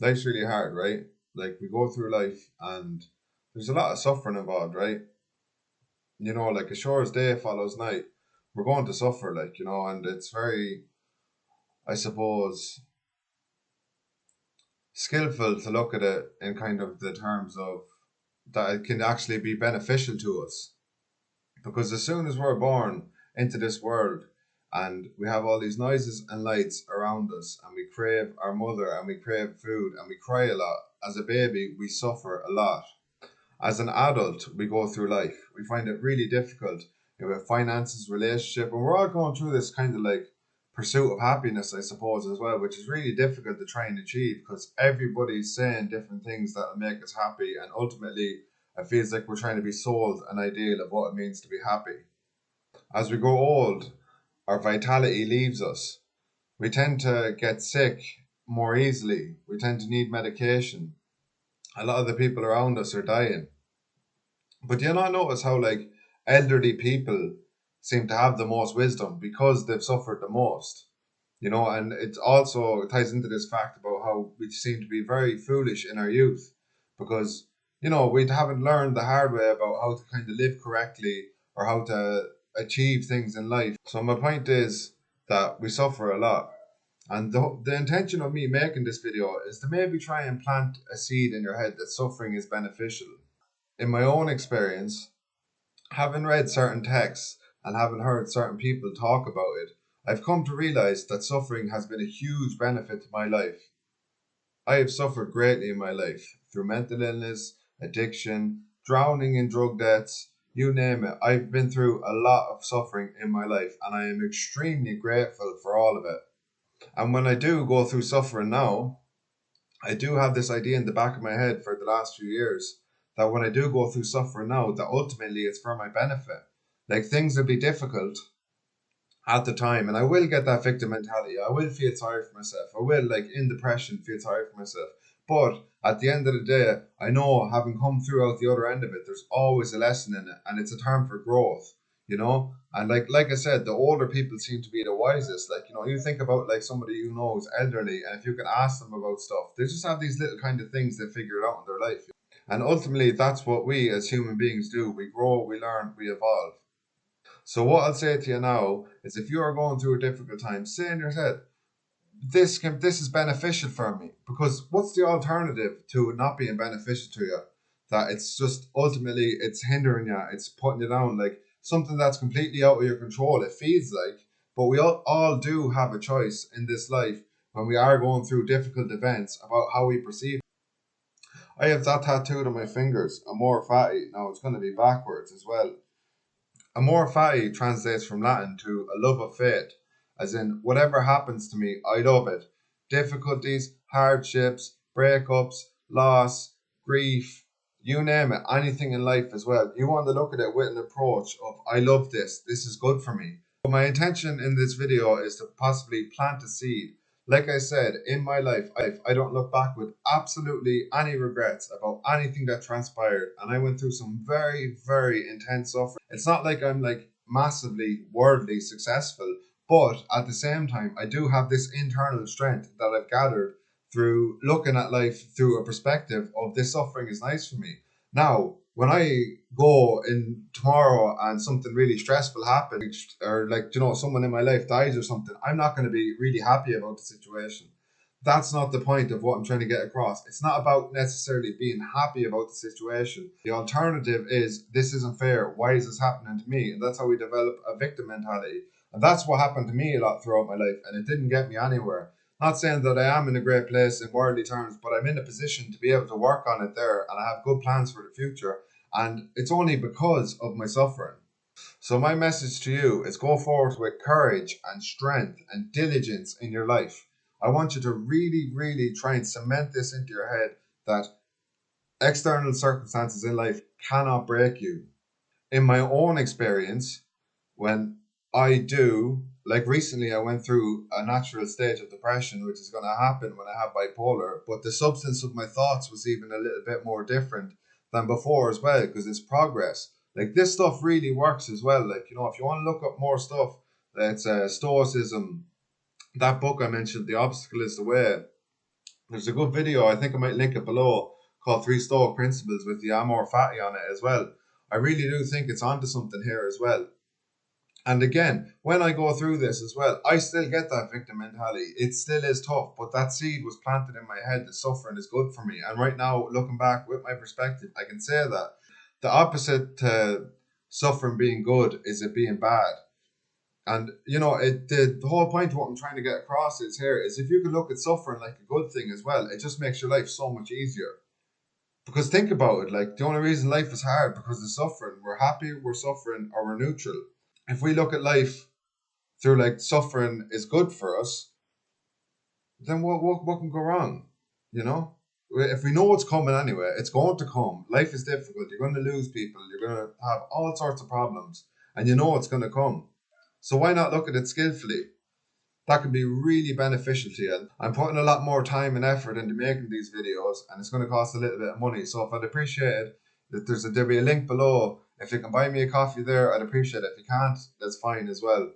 Life's really hard, right? Like we go through life and there's a lot of suffering involved, right? Like as sure as day follows night, we're going to suffer, and it's very, I suppose, skillful to look at it in kind of the terms of that it can actually be beneficial to us. Because as soon as we're born into this world and we have all these noises and lights around us, and we crave our mother and we crave food and we cry a lot, as a baby, we suffer a lot. As an adult, we go through life. We find it really difficult. With finances, relationship, and we're all going through this kind of like pursuit of happiness, I suppose, as well, which is really difficult to try and achieve because everybody's saying different things that will make us happy, and ultimately, it feels like we're trying to be sold an ideal of what it means to be happy. As we grow old, our vitality leaves us. We tend to get sick more easily. We tend to need medication. A lot of the people around us are dying. But do you not notice how like elderly people seem to have the most wisdom because they've suffered the most? And it also ties into this fact about how we seem to be very foolish in our youth because we haven't learned the hard way about how to kind of live correctly or how to achieve things in life. So my point is that we suffer a lot. And the intention of me making this video is to maybe try and plant a seed in your head that suffering is beneficial. In my own experience, having read certain texts and having heard certain people talk about it, I've come to realize that suffering has been a huge benefit to my life. I have suffered greatly in my life through mental illness, addiction, drowning in drug debts, you name it. I've been through a lot of suffering in my life and I am extremely grateful for all of it. And when I do go through suffering now, I do have this idea in the back of my head for the last few years that when I do go through suffering now, that ultimately it's for my benefit. Like things will be difficult at the time, and I will get that victim mentality. I will feel sorry for myself. I will, like in depression, feel sorry for myself. But at the end of the day, I know having come through out the other end of it, there's always a lesson in it, and it's a term for growth. And like I said, the older people seem to be the wisest. Like you think about like somebody you know who's elderly, and if you can ask them about stuff, they just have these little kind of things they figured out in their life. And ultimately, that's what we as human beings do. We grow, we learn, we evolve. So what I'll say to you now is if you are going through a difficult time, say in your head, this is beneficial for me. Because what's the alternative to it not being beneficial to you? That it's just ultimately it's hindering you, it's putting you down, like something that's completely out of your control, it feels like. But we all do have a choice in this life when we are going through difficult events about how we perceive. I have that tattooed on my fingers, a more fatty. Now it's going to be backwards as well. Amor fati translates from Latin to a love of fate, as in, whatever happens to me, I love it. Difficulties, hardships, breakups, loss, grief, you name it, anything in life as well. You want to look at it with an approach of, I love this is good for me. But my intention in this video is to possibly plant a seed. Like I said, in my life, I don't look back with absolutely any regrets about anything that transpired. And I went through some very, very intense suffering. It's not like I'm like massively worldly successful, but at the same time, I do have this internal strength that I've gathered through looking at life through a perspective of this suffering is nice for me. Now, when I go in tomorrow and something really stressful happens, or like, someone in my life dies or something, I'm not going to be really happy about the situation. That's not the point of what I'm trying to get across. It's not about necessarily being happy about the situation. The alternative is, this isn't fair. Why is this happening to me? And that's how we develop a victim mentality. And that's what happened to me a lot throughout my life, and it didn't get me anywhere. Not saying that I am in a great place in worldly terms, but I'm in a position to be able to work on it there, and I have good plans for the future. And it's only because of my suffering. So, my message to you is go forward with courage and strength and diligence in your life. I want you to really, really try and cement this into your head that external circumstances in life cannot break you. In my own experience, when I do, like recently, I went through a natural stage of depression, which is going to happen when I have bipolar. But the substance of my thoughts was even a little bit more different than before as well, because it's progress. Like this stuff really works as well. Like, if you want to look up more stuff, it's Stoicism. That book I mentioned, The Obstacle is the Way. There's a good video, I think I might link it below, called Three Stoic Principles with the Amor Fati on it as well. I really do think it's onto something here as well. And again, when I go through this as well, I still get that victim mentality. It still is tough, but that seed was planted in my head that suffering is good for me. And right now, looking back with my perspective, I can say that the opposite to suffering being good is it being bad. And the whole point of what I'm trying to get across is here is if you could look at suffering like a good thing as well, it just makes your life so much easier. Because think about it, like the only reason life is hard because of suffering. We're happy, we're suffering, or we're neutral. If we look at life through like suffering is good for us, then what can go wrong? You know? If we know what's coming anyway, it's going to come. Life is difficult. You're going to lose people. You're going to have all sorts of problems, and you know it's going to come. So why not look at it skillfully? That can be really beneficial to you. I'm putting a lot more time and effort into making these videos, and it's going to cost a little bit of money. So if I'd appreciate it, there'll be a link below. If you can buy me a coffee there, I'd appreciate it. If you can't, that's fine as well.